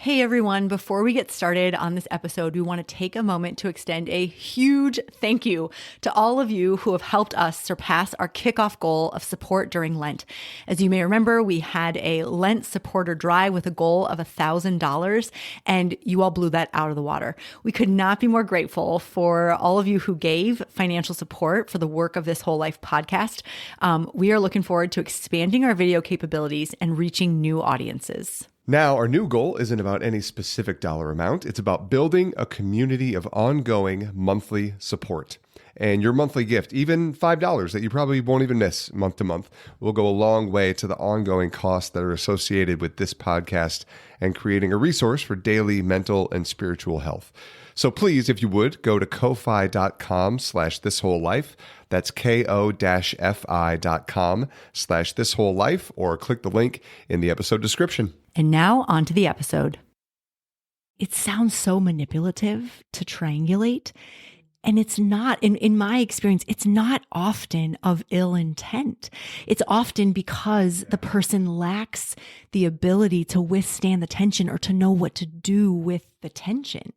Hey everyone, before we get started on this episode, we want to take a moment to extend a huge thank you to all of you who have helped us surpass our kickoff goal of support during Lent. As you may remember, we had a Lent supporter drive with a goal of $1,000, and you all blew that out of the water. We could not be more grateful for all of you who gave financial support for the work of This Whole Life podcast. We are looking forward to expanding our video capabilities and reaching new audiences. Now, our new goal isn't about any specific dollar amount. It's about building a community of ongoing monthly support. And your monthly gift, even $5 that you probably won't even miss month to month, will go a long way to the ongoing costs that are associated with this podcast and creating a resource for daily mental and spiritual health. So please, if you would, go to ko-fi.com/thiswholelife. That's ko-fi.com/thiswholelife, or click the link in the episode description. And now on to the episode. It sounds so manipulative to triangulate, and it's not, in my experience, it's not often of ill intent. It's often because the person lacks the ability to withstand the tension or to know what to do with the tension.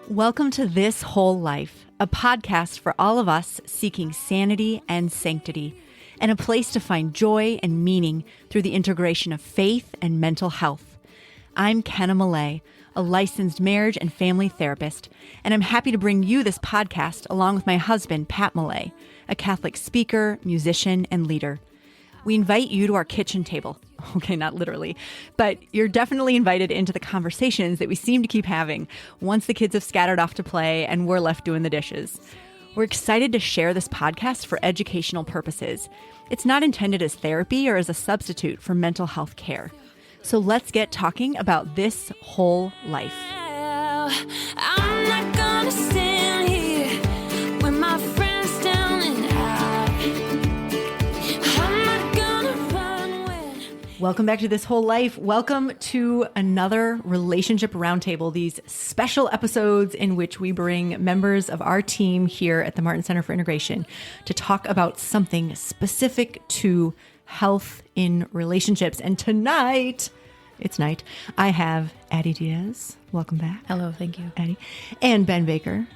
Welcome to This Whole Life, a podcast for all of us seeking sanity and sanctity, and a place to find joy and meaning through the integration of faith and mental health. I'm Kenna Millea, a licensed marriage and family therapist, and I'm happy to bring you this podcast along with my husband, Pat Millea, a Catholic speaker, musician, and leader. We invite you to our kitchen table. Okay, not literally, but you're definitely invited into the conversations that we seem to keep having once the kids have scattered off to play and we're left doing the dishes. We're excited to share this podcast for educational purposes. It's not intended as therapy or as a substitute for mental health care. So let's get talking about this whole life. I'm not gonna stand here with my friends down and Welcome back to This Whole Life. Welcome to another Relationship Roundtable, these special episodes in which we bring members of our team here at the Martin Center for Integration to talk about something specific to health in relationships. And tonight, I have Addy Diaz. Welcome back. Hello, thank you. Addy. And Ben Baker,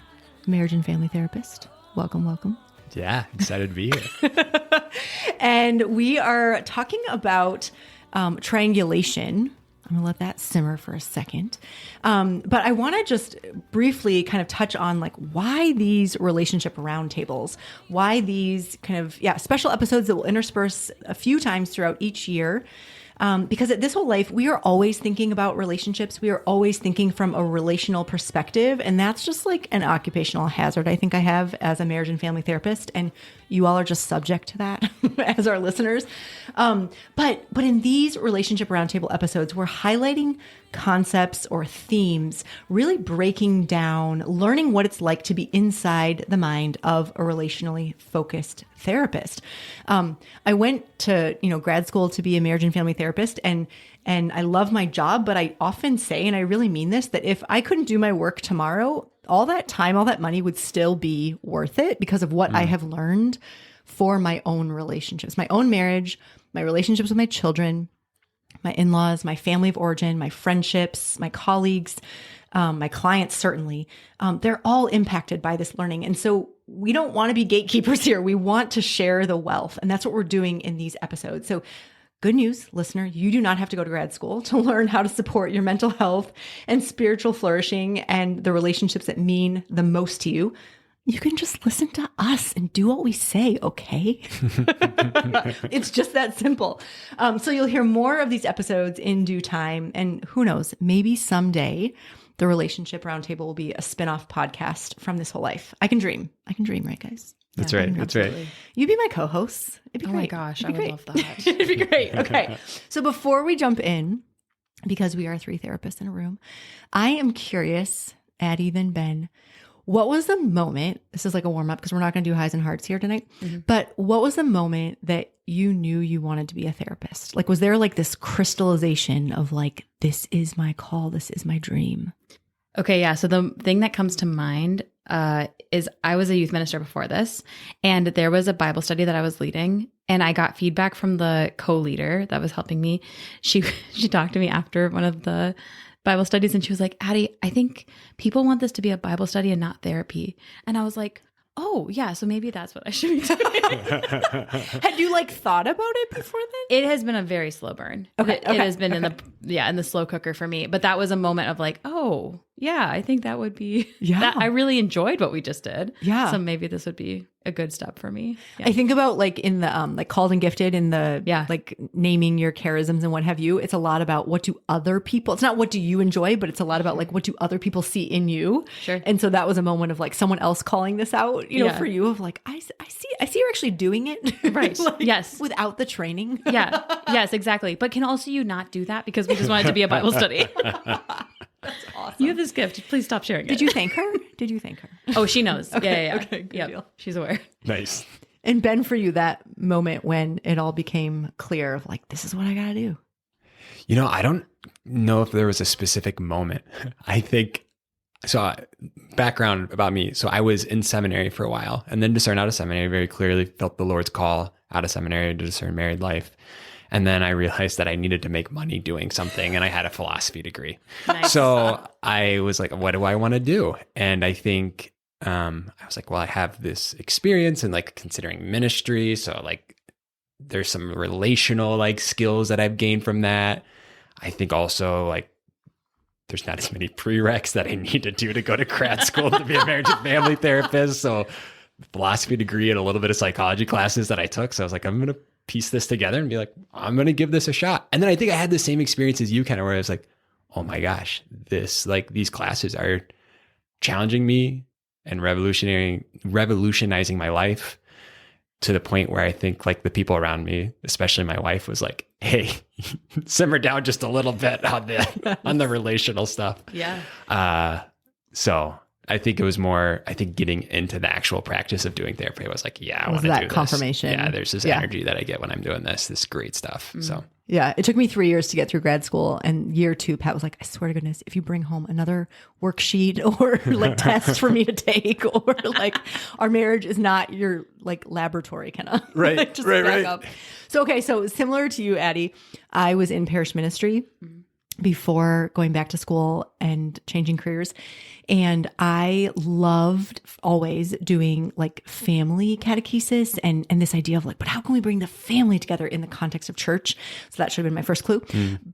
marriage and family therapist. Welcome. Yeah, excited to be here. And we are talking about triangulation. I'm going to let that simmer for a second. But I want to just briefly kind of touch on why these relationship roundtables, why these special episodes that will intersperse a few times throughout each year. Because at This Whole Life, we are always thinking about relationships. We are always thinking from a relational perspective. And that's just like an occupational hazard I think I have as a marriage and family therapist. And you all are just subject to that as our listeners. But in these relationship roundtable episodes, we're highlighting concepts or themes, really breaking down, learning what it's like to be inside the mind of a relationally focused therapist. I went to grad school to be a marriage and family therapist, and I love my job, but I often say, and I really mean this, that if I couldn't do my work tomorrow, all that time, all that money would still be worth it because of what I have learned for my own relationships, my own marriage, my relationships with my children, my in-laws, my family of origin, my friendships, my colleagues, my clients, certainly. They're all impacted by this learning. And so we don't want to be gatekeepers here. We want to share the wealth. And that's what we're doing in these episodes. So good news, listener, you do not have to go to grad school to learn how to support your mental health and spiritual flourishing and the relationships that mean the most to you. You can just listen to us and do what we say, okay? It's just that simple. So you'll hear more of these episodes in due time. And who knows, maybe someday the Relationship Roundtable will be a spin-off podcast from This Whole Life. I can dream, right, guys? That's right. That's right. You'd be my co-host. It'd be great. Oh my gosh, I would love that. It'd be great. Okay. So before we jump in, because we are three therapists in a room, I am curious, Addy, then Ben, what was the moment, this is like a warm up because we're not going to do highs and hearts here tonight, but what was the moment that you knew you wanted to be a therapist? Was there this crystallization of this is my call, this is my dream? Okay, yeah. So the thing that comes to mind is I was a youth minister before this, and there was a Bible study that I was leading, and I got feedback from the co-leader that was helping me. She talked to me after one of the Bible studies, and she was like, Addy, I think people want this to be a Bible study and not therapy. And I was like, oh yeah, so maybe that's what I should be doing. Had you like thought about it before then? It has been a very slow burn. Okay, It has been in the slow cooker for me. But that was a moment of like, oh yeah, I think that would be, I really enjoyed what we just did. Yeah. So maybe this would be a good step for me. Yeah. I think about like in the like called and gifted in the like naming your charisms and what have you. It's a lot about what do other people, it's not what do you enjoy, but it's a lot about like what do other people see in you. Sure. And so that was a moment of like someone else calling this out, you know, for you of like, I see you're actually doing it. Right. like, yes. Without the training. Yeah. Yes, exactly. But can also you not do that because we just want it to be a Bible study? That's awesome. You have this gift. Please stop sharing it. Did you thank her? Oh, she knows. Yeah. Okay, good Yep. deal. She's aware. Nice. And Ben, for you, that moment when it all became clear of like, this is what I got to do. I don't know if there was a specific moment. I think, so background about me. So I was in seminary for a while and then discerned out of seminary, very clearly felt the Lord's call out of seminary to discern married life. And then I realized that I needed to make money doing something, and I had a philosophy degree. Nice. So I was like, what do I want to do? And I think I was like, well, I have this experience in like considering ministry. So like there's some relational like skills that I've gained from that. I think also like there's not as many prereqs that I need to do to go to grad school to be a marriage and family therapist. So philosophy degree and a little bit of psychology classes that I took. So I was like, I'm going to piece this together and be like, I'm going to give this a shot. And then I think I had the same experience as you, kind of where I was like, oh my gosh, these classes are challenging me and revolutionizing my life to the point where I think like the people around me, especially my wife, was like, hey, simmer down just a little bit on the relational stuff. Yeah. So I think it was more, getting into the actual practice of doing therapy, I was like, yeah, I want to do this. Confirmation. Yeah, there's this energy that I get when I'm doing this great stuff. Mm-hmm. So yeah, it took me 3 years to get through grad school, and year 2, Pat was like, I swear to goodness, if you bring home another worksheet or like test for me to take, or like our marriage is not your like laboratory, Kenna. Right, like, just right, back right. up. So, okay. So similar to you, Addy, I was in parish ministry before going back to school and changing careers. And I loved always doing like family catechesis and this idea of like, but how can we bring the family together in the context of church? So that should have been my first clue.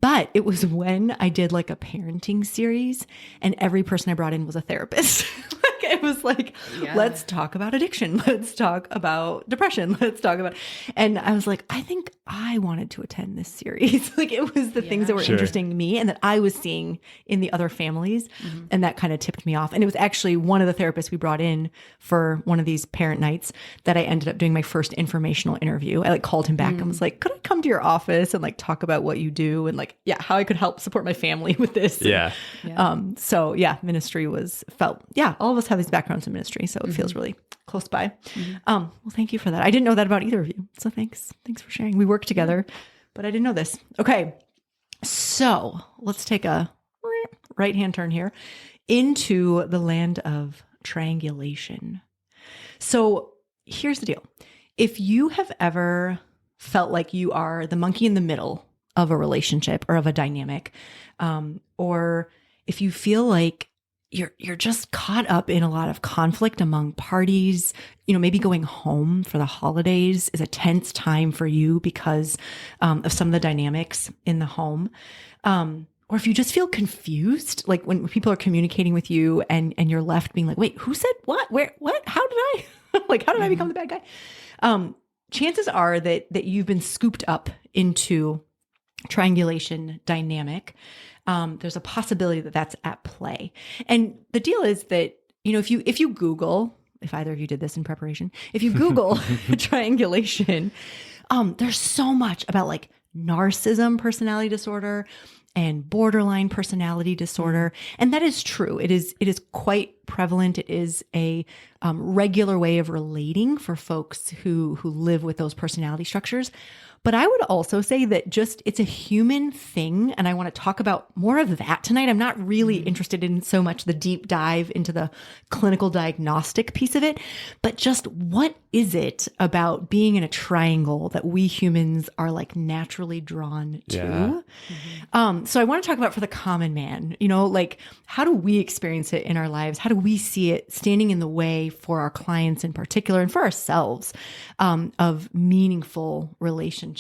But it was when I did like a parenting series and every person I brought in was a therapist. It was like, let's talk about addiction. Let's talk about depression. Let's talk about, and I was like, I think I wanted to attend this series. Like it was the things that were interesting to me and that I was seeing in the other families. And that kind of tipped me off. And it was actually one of the therapists we brought in for one of these parent nights that I ended up doing my first informational interview. I like called him back and was like, could I come to your office and like talk about what you do and like, how I could help support my family with this. So ministry felt, all of us have these backgrounds in ministry. So it feels really close by. Well, thank you for that. I didn't know that about either of you. So thanks for sharing. We work together, but I didn't know this. Okay. So let's take a right-hand turn here into the land of triangulation. So here's the deal. If you have ever felt like you are the monkey in the middle of a relationship or of a dynamic, or if you feel like you're just caught up in a lot of conflict among parties, maybe going home for the holidays is a tense time for you because of some of the dynamics in the home. Or if you just feel confused, like when people are communicating with you and you're left being like, wait, who said what? Where, what? How did I, how did I become the bad guy? Chances are that you've been scooped up into triangulation dynamic. There's a possibility that that's at play. And the deal is that, if you Google, if either of you did this in preparation, if you Google triangulation, there's so much about like narcissism personality disorder and borderline personality disorder. And that is true. It is quite prevalent. It is a regular way of relating for folks who live with those personality structures. But I would also say that just it's a human thing. And I want to talk about more of that tonight. I'm not really interested in so much the deep dive into the clinical diagnostic piece of it, but just what is it about being in a triangle that we humans are like naturally drawn to? Yeah. So I want to talk about for the common man, like how do we experience it in our lives? How do we see it standing in the way for our clients in particular and for ourselves of meaningful relationship?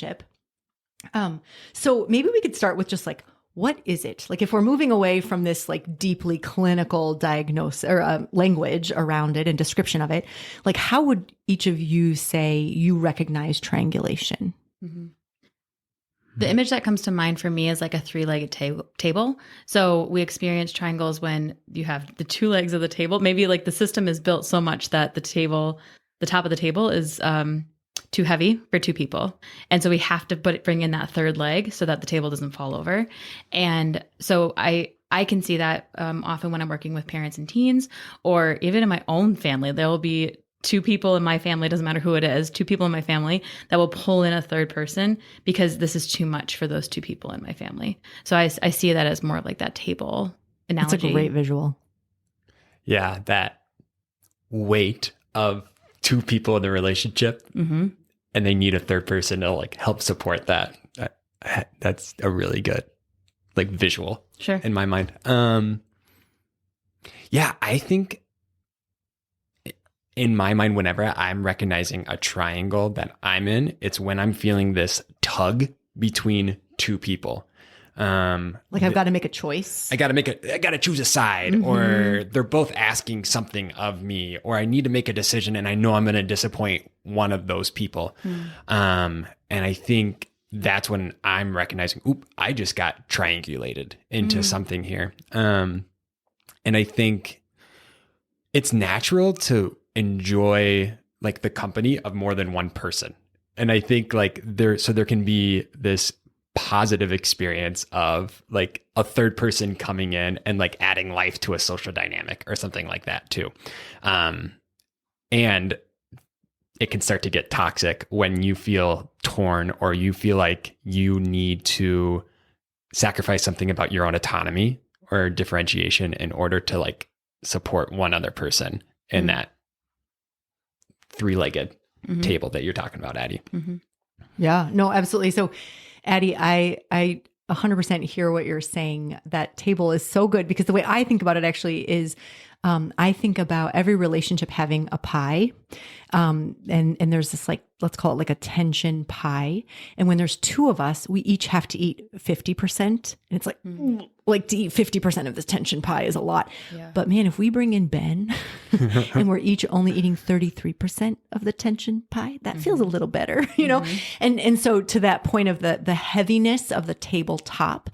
So maybe we could start with just like, what is it? Like if we're moving away from this like deeply clinical diagnosis or language around it and description of it, like how would each of you say you recognize triangulation? The image that comes to mind for me is like a three-legged table. So we experience triangles when you have the two legs of the table. Maybe like the system is built so much that the top of the table is too heavy for two people. And so we have to bring in that third leg so that the table doesn't fall over. And so I can see that often when I'm working with parents and teens, or even in my own family, there will be two people in my family, doesn't matter who it is, two people in my family that will pull in a third person because this is too much for those two people in my family. So I see that as more of like that table analogy. It's a great visual. Yeah, that weight of two people in the relationship, and they need a third person to like help support that. That's a really good like visual, Sure, in my mind. Yeah, I think in my mind, whenever I'm recognizing a triangle that I'm in, it's when I'm feeling this tug between two people. Like I've got to make a choice. I got to choose a side, or they're both asking something of me, or I need to make a decision and I know I'm going to disappoint one of those people. And I think that's when I'm recognizing, I just got triangulated into something here. And I think it's natural to enjoy like the company of more than one person. And I think like there can be this positive experience of like a third person coming in and like adding life to a social dynamic or something like that too. And it can start to get toxic when you feel torn or you feel like you need to sacrifice something about your own autonomy or differentiation in order to like support one other person in that three-legged table that you're talking about, Addy. Yeah, no, absolutely. So Addy, I 100% hear what you're saying. That table is so good because the way I think about it actually is I think about every relationship having a pie. And there's this like, let's call it like a tension pie. And when there's two of us, we each have to eat 50%. And it's like to eat 50% of this tension pie is a lot. Yeah. But man, if we bring in Ben and we're each only eating 33% of the tension pie, that feels a little better, you know? And so to that point of the heaviness of the tabletop,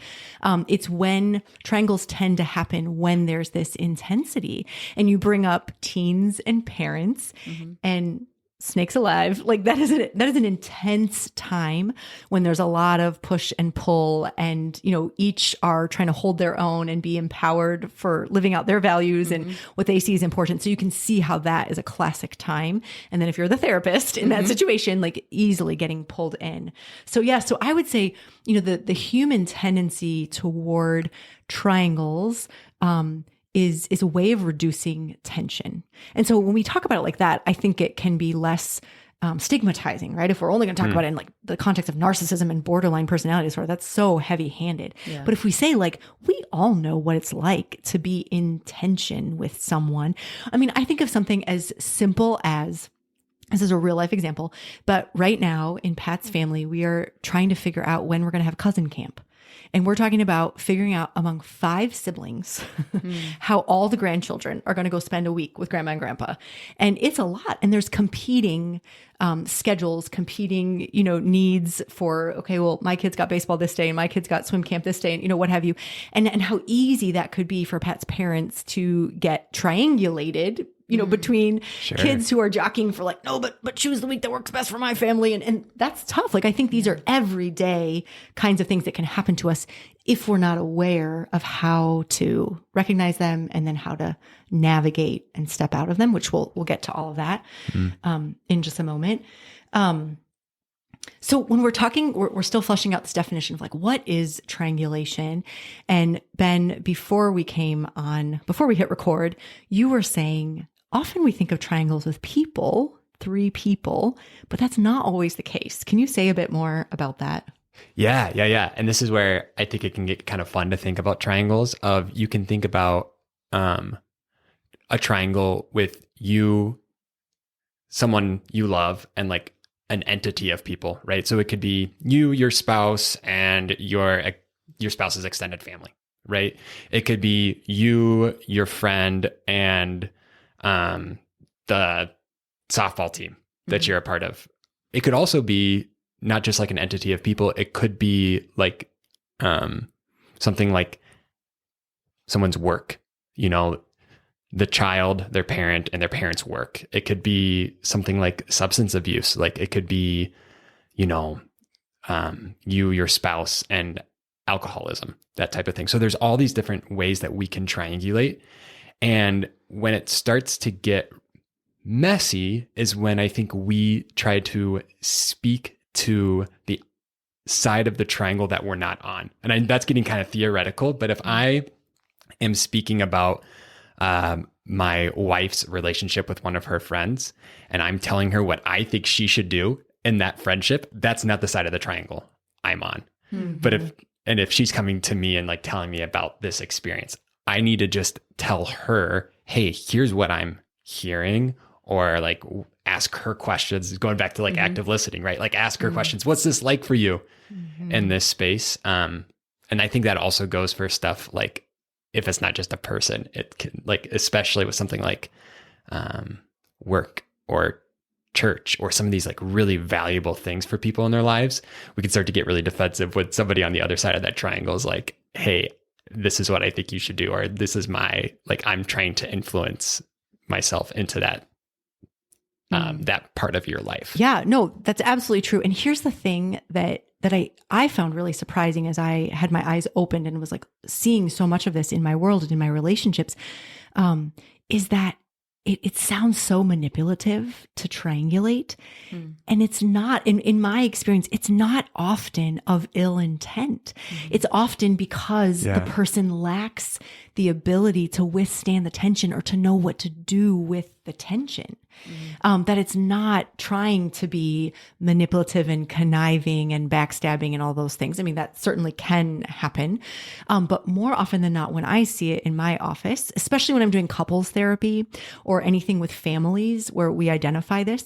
it's when triangles tend to happen when there's this intensity. And you bring up teens and parents and snakes alive. Like that is an intense time when there's a lot of push and pull and, you know, each are trying to hold their own and be empowered for living out their values and what they see is important. So you can see how that is a classic time. And then if you're the therapist in that situation, like easily getting pulled in. So yeah, so I would say, you know, the human tendency toward triangles, is a way of reducing tension. And so when we talk about it like that, I think it can be less stigmatizing, right? If we're only going to talk about it in like the context of narcissism and borderline personality disorder, that's so heavy-handed. Yeah. But if we say like, we all know what it's like to be in tension with someone. I mean, I think of something as simple as, this is a real life example, but right now in Pat's family, we are trying to figure out when we're going to have cousin camp. And we're talking about figuring out among 5 siblings how all the grandchildren are going to go spend a week with grandma and grandpa. And it's a lot. And there's competing schedules, competing, you know, needs for, okay, well, my kids got baseball this day and my kids got swim camp this day and, you know, what have you. And how easy that could be for Pat's parents to get triangulated between Sure. kids who are jockeying for like, no, but choose the week that works best for my family. And that's tough. Like, I think these are everyday kinds of things that can happen to us if we're not aware of how to recognize them and then how to navigate and step out of them, which we'll get to all of that in just a moment. So when we're talking, we're still fleshing out this definition of like, what is triangulation? And Ben, before we hit record, you were saying often we think of triangles with people, 3 people, but that's not always the case. Can you say a bit more about that? Yeah. And this is where I think it can get kind of fun to think about triangles of you can think about a triangle with you, someone you love, and like an entity of people, right? So it could be you, your spouse, and your spouse's extended family, right? It could be you, your friend, and the softball team that you're a part of. It could also be not just like an entity of people. It could be like something like someone's work, the child, their parent, and their parents' work. It could be something like substance abuse. Like it could be, you, your spouse, and alcoholism, that type of thing. So there's all these different ways that we can triangulate. And when it starts to get messy is when I think we try to speak to the side of the triangle that we're not on. And that's getting kind of theoretical, but if I am speaking about my wife's relationship with one of her friends, and I'm telling her what I think she should do in that friendship, that's not the side of the triangle I'm on. Mm-hmm. But if she's coming to me and like telling me about this experience, I need to just tell her, hey, here's what I'm hearing, or like ask her questions, going back to like active listening, right? Like ask her questions. What's this like for you in this space? And I think that also goes for stuff like, if it's not just a person, it can, like, especially with something like work or church or some of these like really valuable things for people in their lives, we can start to get really defensive when somebody on the other side of that triangle is like, hey, this is what I think you should do, or this is I'm trying to influence myself into that that part of your life. Yeah, no, that's absolutely true. And here's the thing that I found really surprising as I had my eyes opened and was like seeing so much of this in my world and in my relationships, is that it sounds so manipulative to triangulate. And it's not, in my experience, it's not often of ill intent. It's often because the person lacks the ability to withstand the tension or to know what to do with the tension. That it's not trying to be manipulative and conniving and backstabbing and all those things. I mean, that certainly can happen. But more often than not, when I see it in my office, especially when I'm doing couples therapy or anything with families where we identify this,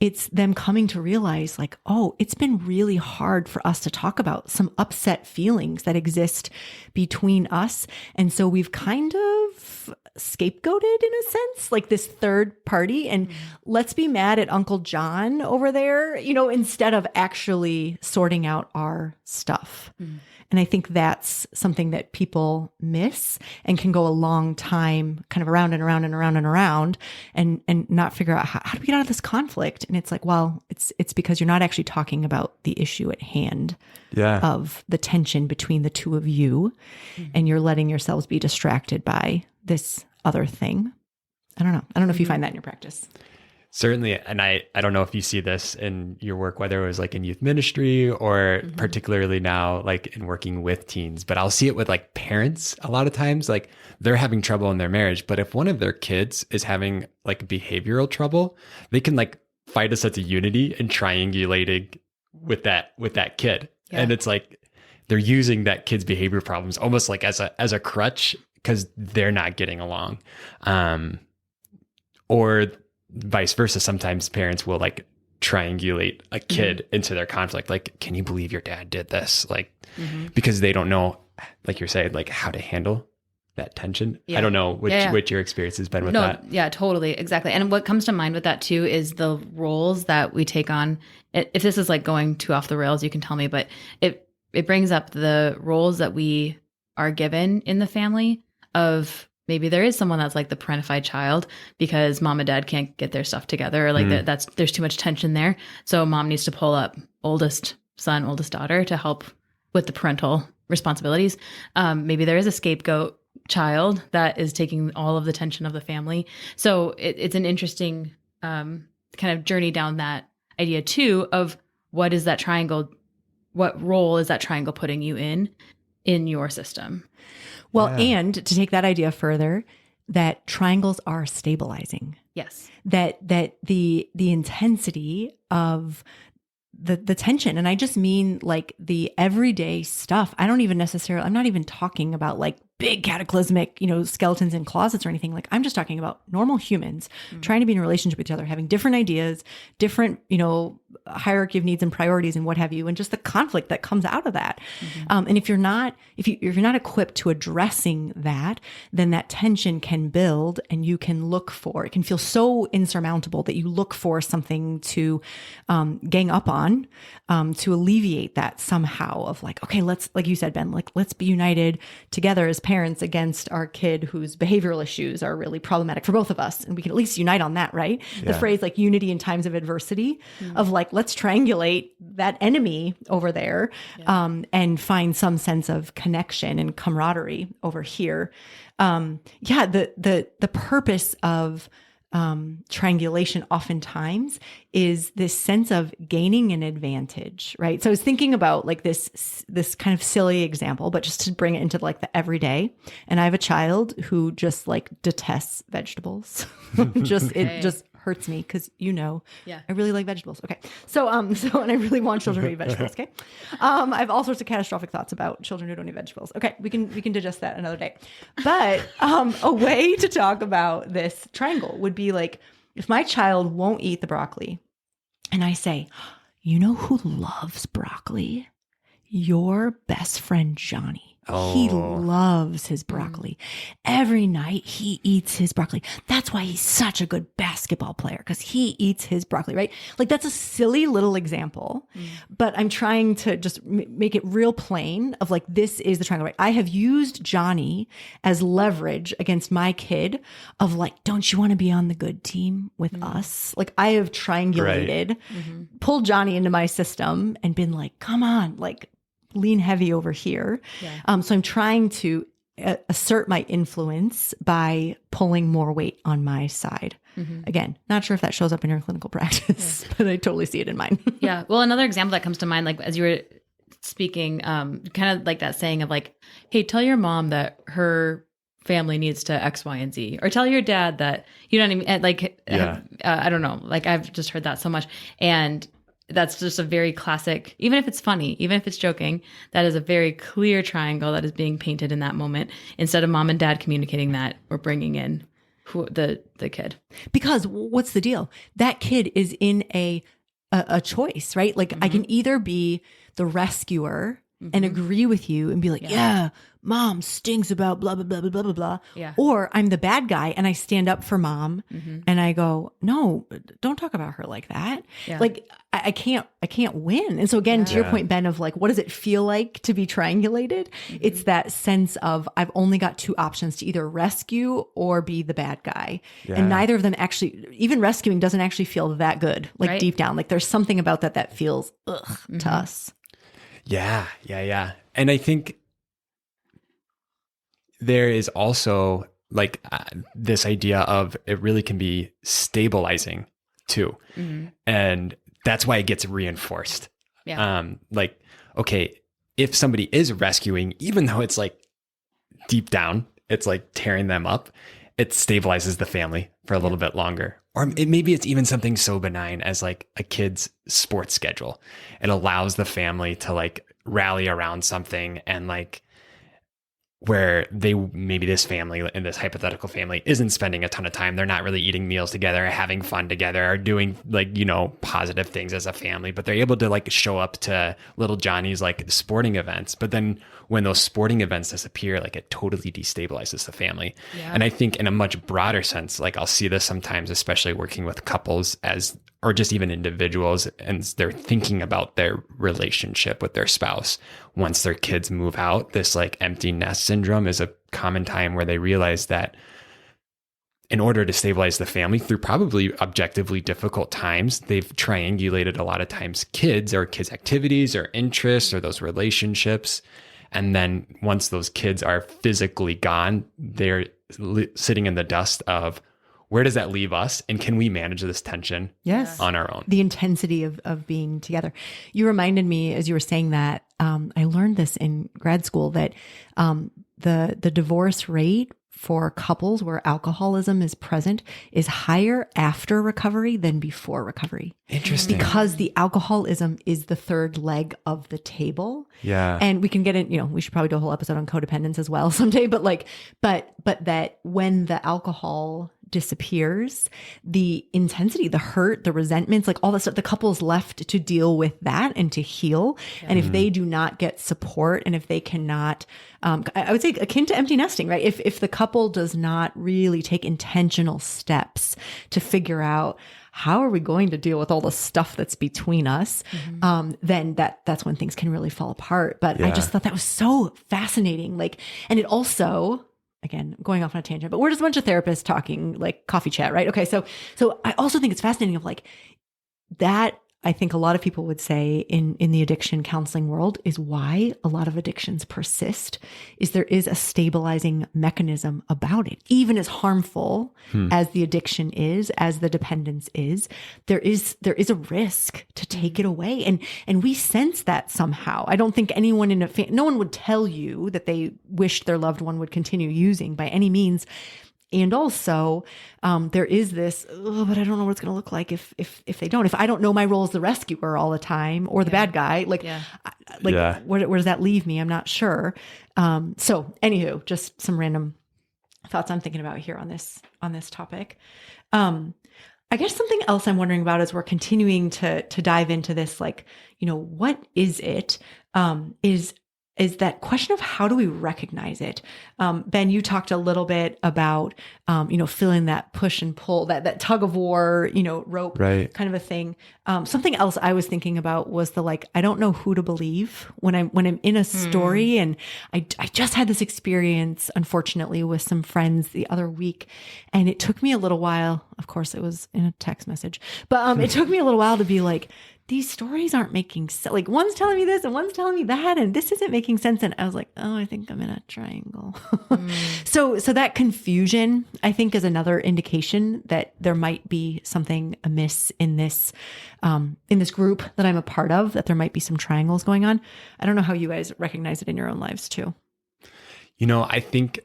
it's them coming to realize like, oh, it's been really hard for us to talk about some upset feelings that exist between us. And so we've kind of scapegoated in a sense, like this third party, and let's be mad at Uncle John over there, instead of actually sorting out our stuff. And I think that's something that people miss and can go a long time kind of around and around and around and around and not figure out how do we get out of this conflict. And it's like, well, it's because you're not actually talking about the issue at hand of the tension between the two of you, and you're letting yourselves be distracted by this other thing. I don't know if you find that in your practice. Certainly. And I don't know if you see this in your work, whether it was like in youth ministry or particularly now, like in working with teens, but I'll see it with like parents a lot of times, like they're having trouble in their marriage. But if one of their kids is having like behavioral trouble, they can like find a sense of unity in triangulating with that kid. Yeah. And it's like, they're using that kid's behavior problems almost like as a crutch because they're not getting along. Or vice versa. Sometimes parents will like triangulate a kid into their conflict. Like, can you believe your dad did this? Like, because they don't know, like you're saying, like how to handle that tension. Yeah. I don't know what your experience has been with that. Yeah, totally. Exactly. And what comes to mind with that too is the roles that we take on. If this is like going too off the rails, you can tell me, but it brings up the roles that we are given in the family of maybe there is someone that's like the parentified child because mom and dad can't get their stuff together, or like there's too much tension there. So mom needs to pull up oldest son, oldest daughter to help with the parental responsibilities. Maybe there is a scapegoat child that is taking all of the tension of the family. So it's an interesting kind of journey down that idea too of what is that triangle, what role is that triangle putting you in your system? Well, and to take that idea further, that triangles are stabilizing. Yes. That the intensity of the tension, and I just mean like the everyday stuff. I'm not even talking about like big cataclysmic, skeletons in closets or anything. Like I'm just talking about normal humans trying to be in a relationship with each other, having different ideas, different, hierarchy of needs and priorities and what have you, and just the conflict that comes out of that. And if you're not equipped to addressing that, then that tension can build, and you can look for, it can feel so insurmountable that you look for something to gang up on, to alleviate that somehow of like, okay, let's, like you said, Ben, like let's be united together as parents against our kid whose behavioral issues are really problematic for both of us. And we can at least unite on that, right? Yeah. The phrase like unity in times of adversity, of like, let's triangulate that enemy over there, and find some sense of connection and camaraderie over here. The purpose of triangulation oftentimes is this sense of gaining an advantage, right? So I was thinking about like this kind of silly example, but just to bring it into like the everyday. And I have a child who just like detests vegetables. It just hurts me because I really like vegetables. Okay. So and I really want children to eat vegetables. Okay. I have all sorts of catastrophic thoughts about children who don't eat vegetables. Okay. We can digest that another day. But a way to talk about this triangle would be like, if my child won't eat the broccoli and I say, you know who loves broccoli? Your best friend, Johnny. Oh. He loves his broccoli. Every night he eats his broccoli. That's why he's such a good basketball player, because he eats his broccoli, right? Like that's a silly little example, but I'm trying to just make it real plain of like, this is the triangle, right? I have used Johnny as leverage against my kid of like, don't you want to be on the good team with us? Like I have triangulated, pulled Johnny into my system and been like, come on, like, lean heavy over here. Yeah. So I'm trying to assert my influence by pulling more weight on my side. Again, not sure if that shows up in your clinical practice, but I totally see it in mine. Yeah. Well, another example that comes to mind, like as you were speaking, kind of like that saying of like, hey, tell your mom that her family needs to X, Y, and Z, or tell your dad that, I don't know, like I've just heard that so much. And that's just a very classic, even if it's funny, even if it's joking, that is a very clear triangle that is being painted in that moment. Instead of mom and dad communicating that, we're bringing in the kid. Because what's the deal? That kid is in a choice, right? Like I can either be the rescuer and agree with you and be like, yeah, mom stinks about blah, blah, blah, blah, blah, blah, blah. Yeah. Or I'm the bad guy and I stand up for mom and I go, no, don't talk about her like that. Yeah. Like I can't win. And so again, to your point, Ben, of like, what does it feel like to be triangulated? It's that sense of I've only got two options to either rescue or be the bad guy. Yeah. And neither of them actually, even rescuing doesn't actually feel that good, like deep down. Like there's something about that feels to us. Yeah. And I think there is also like this idea of it really can be stabilizing too. And that's why it gets reinforced. Yeah. Like, okay, if somebody is rescuing, even though it's like deep down, it's like tearing them up, it stabilizes the family for a little bit longer. Or maybe it's even something so benign as like a kid's sports schedule. It allows the family to like rally around something, and like where maybe this family in this hypothetical family isn't spending a ton of time. They're not really eating meals together, or having fun together, or doing like, positive things as a family, but they're able to like show up to little Johnny's like sporting events. But then when those sporting events disappear, like it totally destabilizes the family. Yeah. And I think in a much broader sense, like I'll see this sometimes, especially working with couples as or just even individuals, and they're thinking about their relationship with their spouse once their kids move out. This like empty nest syndrome is a common time where they realize that in order to stabilize the family through probably objectively difficult times, they've triangulated a lot of times kids or kids' activities or interests or those relationships. And then once those kids are physically gone, they're sitting in the dust of, where does that leave us? And can we manage this tension Yes. on our own? The intensity of being together. You reminded me as you were saying that, I learned this in grad school that the divorce rate for couples where alcoholism is present is higher after recovery than before recovery. Interesting. Because the alcoholism is the third leg of the table. Yeah. And we can get in, we should probably do a whole episode on codependence as well someday, but that when the alcohol disappears, the intensity, the hurt, the resentments, like all that stuff, the couple's left to deal with that and to heal. Yeah. And if they do not get support, and if they cannot, I would say akin to empty nesting, right? If the couple does not really take intentional steps to figure out how are we going to deal with all the stuff that's between us, then that's when things can really fall apart. But I just thought that was so fascinating. And it also, again, going off on a tangent, but we're just a bunch of therapists talking like coffee chat, right? Okay. So I also think it's fascinating of like that. I think a lot of people would say in the addiction counseling world is why a lot of addictions persist is there is a stabilizing mechanism about it. Even as harmful as the addiction is, as the dependence is, there is a risk to take it away. And we sense that somehow. I don't think anyone no one would tell you that they wished their loved one would continue using by any means. And also, there is this, but I don't know what it's going to look like if they don't. If I don't know my role as the rescuer all the time or the bad guy, where does that leave me? I'm not sure. So, anywho, just some random thoughts I'm thinking about here on this topic. I guess something else I'm wondering about as we're continuing to dive into this, what is it? Is that question of how do we recognize it? Ben, you talked a little bit about, feeling that push and pull, that tug of war, rope kind of a thing. Something else I was thinking about was I don't know who to believe when I'm in a story. And I just had this experience, unfortunately, with some friends the other week. And it took me a little while. Of course, it was in a text message, but it took me a little while to be like, these stories aren't making sense. Like one's telling me this and one's telling me that, and this isn't making sense. And I was like, oh, I think I'm in a triangle. So that confusion, I think, is another indication that there might be something amiss in this group that I'm a part of, that there might be some triangles going on. I don't know how you guys recognize it in your own lives too. I think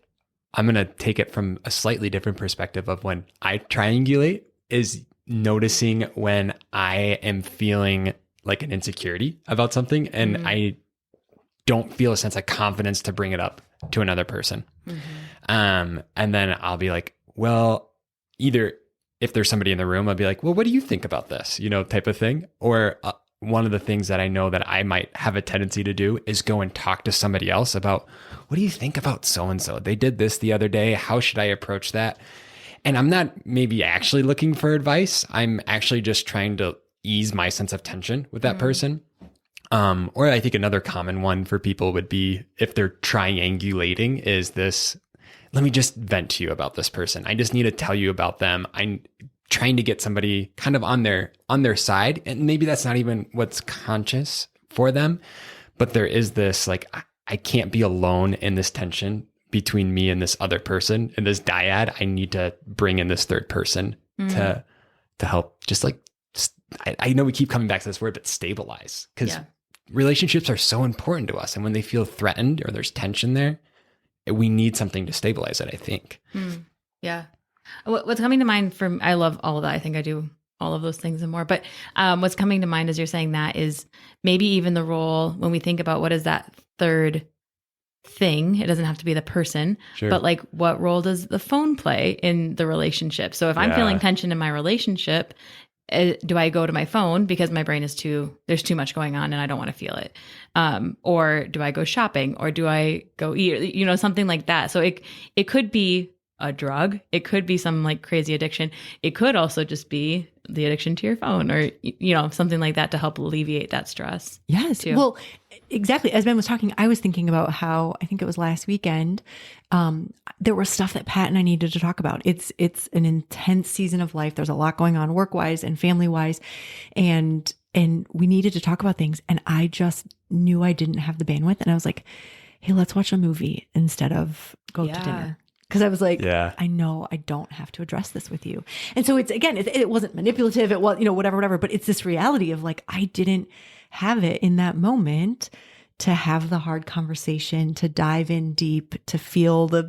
I'm going to take it from a slightly different perspective of when I triangulate is noticing when I am feeling like an insecurity about something and I don't feel a sense of confidence to bring it up to another person. And then I'll be like, well, either if there's somebody in the room, I'll be like, well, what do you think about this? Type of thing. Or one of the things that I know that I might have a tendency to do is go and talk to somebody else about, what do you think about so-and-so? They did this the other day. How should I approach that? And I'm not maybe actually looking for advice. I'm actually just trying to ease my sense of tension with that person. Or I think another common one for people would be if they're triangulating is this, let me just vent to you about this person. I just need to tell you about them. I'm trying to get somebody kind of on their side. And maybe that's not even what's conscious for them, but there is this I can't be alone in this tension between me and this other person and this dyad. I need to bring in this third person to help I know we keep coming back to this word, but stabilize, because relationships are so important to us. And when they feel threatened or there's tension there, we need something to stabilize it, I think. Yeah. What's coming to mind I love all of that. I think I do all of those things and more, but what's coming to mind as you're saying that is maybe even the role when we think about what is that third thing. It doesn't have to be the person, but what role does the phone play in the relationship? So if I'm feeling tension in my relationship, do I go to my phone because my brain there's too much going on and I don't want to feel it? Or do I go shopping, or do I go eat, something like that? So it could be a drug. It could be some like crazy addiction. It could also just be the addiction to your phone or, something like that to help alleviate that stress. Yes. Too. Well, exactly. As Ben was talking, I was thinking about how, I think it was last weekend, there was stuff that Pat and I needed to talk about. It's an intense season of life. There's a lot going on work-wise and family-wise. And we needed to talk about things. And I just knew I didn't have the bandwidth. And I was like, hey, let's watch a movie instead of go to dinner. Because I was like, I know I don't have to address this with you. And so it's, again, it wasn't manipulative. It was, whatever. But it's this reality of like, I didn't have it in that moment to have the hard conversation, to dive in deep, to feel the,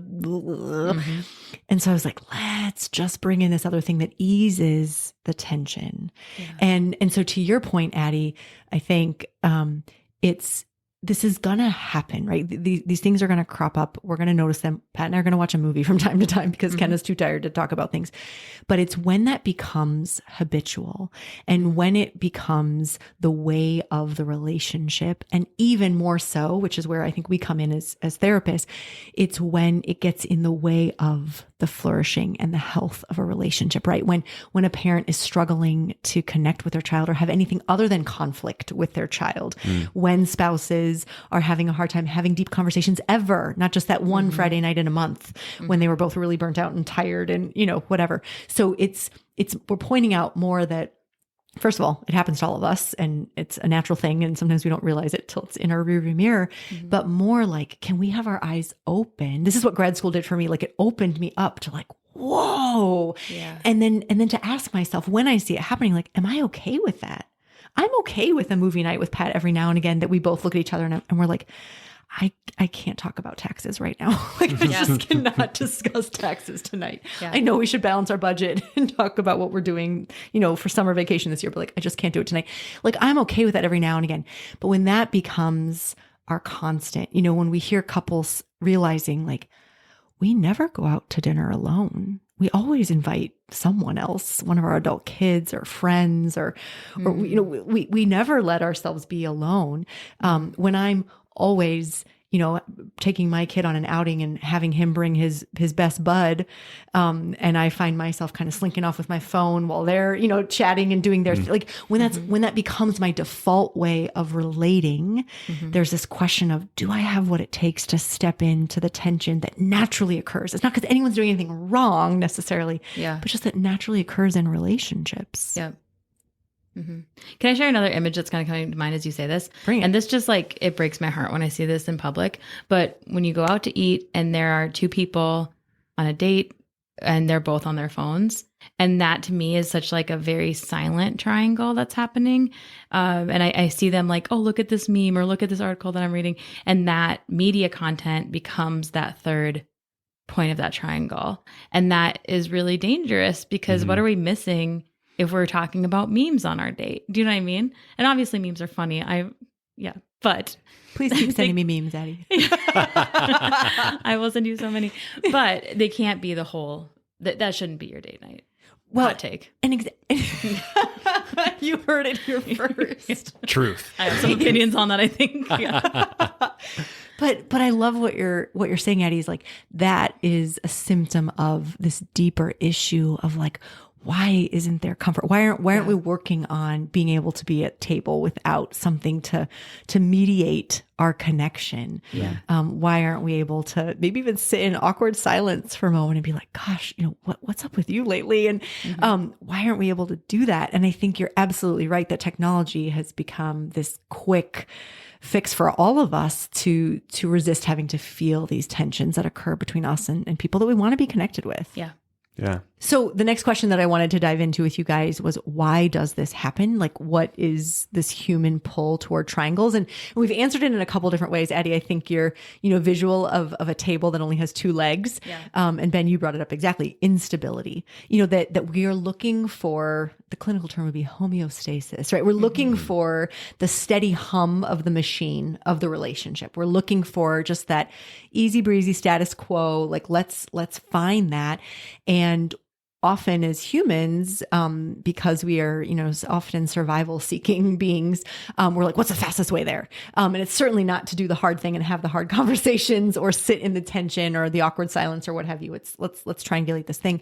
and so I was like, let's just bring in this other thing that eases the tension. Yeah. And so to your point, Addy, I think, this is going to happen, right? These things are going to crop up. We're going to notice them. Pat and I are going to watch a movie from time to time because Kenna's too tired to talk about things. But it's when that becomes habitual and when it becomes the way of the relationship, and even more so, which is where I think we come in as therapists, it's when it gets in the way of the flourishing and the health of a relationship, right? When a parent is struggling to connect with their child or have anything other than conflict with their child, when spouses are having a hard time having deep conversations ever, not just that one Friday night in a month when they were both really burnt out and tired and, whatever. So we're pointing out more that, first of all, it happens to all of us and it's a natural thing. And sometimes we don't realize it till it's in our rearview mirror, but more like, can we have our eyes open? This is what grad school did for me. Like it opened me up to like, whoa. Yeah. And then to ask myself when I see it happening, like, am I okay with that? I'm okay with a movie night with Pat every now and again that we both look at each other and we're like, I can't talk about taxes right now. Like I just cannot discuss taxes tonight. Yeah. I know we should balance our budget and talk about what we're doing, for summer vacation this year, but like, I just can't do it tonight. Like I'm okay with that every now and again. But when that becomes our constant, when we hear couples realizing like, we never go out to dinner alone. We always invite someone else, one of our adult kids or friends, or we never let ourselves be alone. When I'm always, taking my kid on an outing and having him bring his best bud. And I find myself kind of slinking off with my phone while they're, chatting and doing their, like when that becomes my default way of relating, there's this question of, do I have what it takes to step into the tension that naturally occurs? It's not because anyone's doing anything wrong necessarily, but just that naturally occurs in relationships. Yeah. Can I share another image that's kind of coming to mind as you say this? Bring it. And this just like, it breaks my heart when I see this in public. But when you go out to eat and there are two people on a date and they're both on their phones, and that to me is such like a very silent triangle that's happening. And I see them like, oh, look at this meme or look at this article that I'm reading. And that media content becomes that third point of that triangle. And that is really dangerous because what are we missing if we're talking about memes on our date? Do you know what I mean? And obviously memes are funny. But please keep sending me memes, Addy. I will send you so many, but they can't be the whole, that shouldn't be your date night. Well, hot take. You heard it here first. Truth. I have some opinions on that, I think. Yeah. But I love what you're saying, Addy, is like, that is a symptom of this deeper issue of like, why isn't there comfort? Why aren't we working on being able to be at table without something to mediate our connection? Yeah. Why aren't we able to maybe even sit in awkward silence for a moment and be like, gosh, what's up with you lately? And why aren't we able to do that? And I think you're absolutely right that technology has become this quick fix for all of us to resist having to feel these tensions that occur between us and people that we want to be connected with. Yeah. Yeah. So the next question that I wanted to dive into with you guys was, why does this happen? Like, what is this human pull toward triangles? And we've answered it in a couple different ways. Addy, I think your, visual of a table that only has two legs. Yeah. And Ben, you brought it up exactly. Instability. That we are looking for, the clinical term would be homeostasis, right? We're looking for the steady hum of the machine of the relationship. We're looking for just that easy breezy status quo. Like, let's find that. And often as humans, because we are, often survival seeking beings, we're like, what's the fastest way there? And it's certainly not to do the hard thing and have the hard conversations or sit in the tension or the awkward silence or what have you. It's let's triangulate this thing.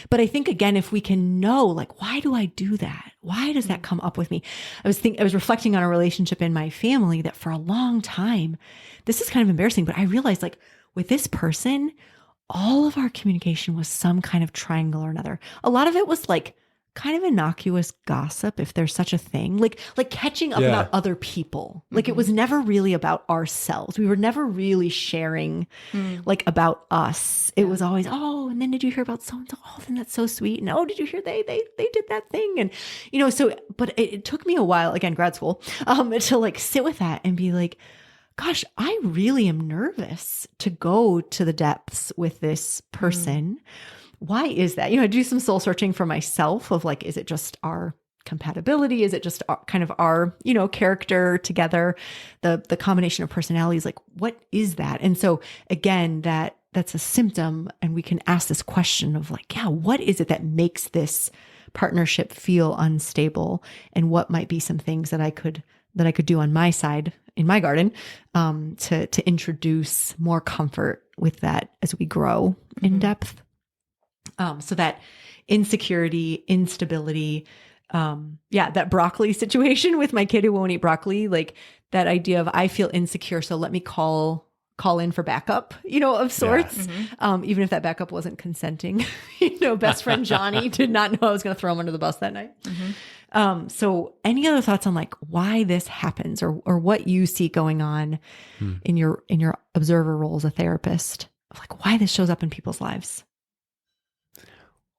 But I think, again, if we can know, like, why do I do that? Why does that come up with me? I was reflecting on a relationship in my family that for a long time, this is kind of embarrassing, but I realized, like, with this person, all of our communication was some kind of triangle or another. A lot of it was like kind of innocuous gossip, if there's such a thing, like catching up about other people. Like it was never really about ourselves. We were never really sharing like about us. It was always, oh, and then did you hear about so-and-so? Oh, then that's so sweet. And oh, did you hear they did that thing? And, but it took me a while, again, grad school, to like sit with that and be like, gosh, I really am nervous to go to the depths with this person. Why is that? I do some soul searching for myself of like, is it just our compatibility? Is it just kind of our, character together? The combination of personalities, like what is that? And so again, that's a symptom, and we can ask this question of like, yeah, what is it that makes this partnership feel unstable? And what might be some things that I could do on my side in my garden, to introduce more comfort with that as we grow in depth. So that insecurity, instability, that broccoli situation with my kid who won't eat broccoli, like that idea of I feel insecure, so let me call in for backup, of sorts. Even if that backup wasn't consenting, best friend Johnny did not know I was going to throw him under the bus that night. So any other thoughts on like why this happens or what you see going on in your observer role as a therapist, of like why this shows up in people's lives?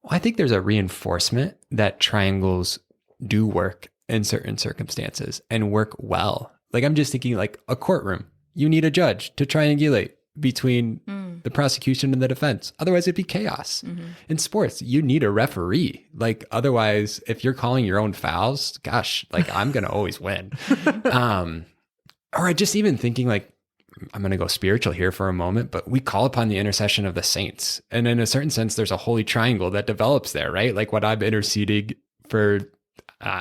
Well, I think there's a reinforcement that triangles do work in certain circumstances and work well. Like I'm just thinking like a courtroom, you need a judge to triangulate between the prosecution and the defense. Otherwise it'd be chaos. In sports, you need a referee. Like otherwise, if you're calling your own fouls, gosh, like I'm going to always win. Or just even thinking like, I'm going to go spiritual here for a moment, but we call upon the intercession of the saints. And in a certain sense, there's a holy triangle that develops there, right? Like what I'm interceding for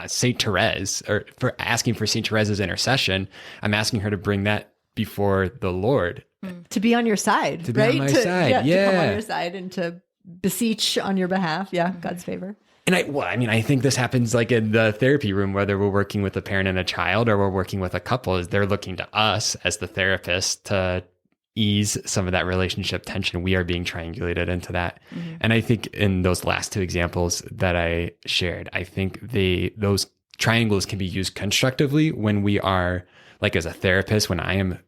Saint Therese, or for asking for Saint Therese's intercession, I'm asking her to bring that before the Lord. To be on your side, to be right? on my side. To come on your side and to beseech on your behalf. Yeah. God's favor. And I think this happens like in the therapy room, whether we're working with a parent and a child or we're working with a couple, is they're looking to us as the therapist to ease some of that relationship tension. We are being triangulated into that. And I think in those last two examples that I shared, I think those triangles can be used constructively when we are, like as a therapist, when I am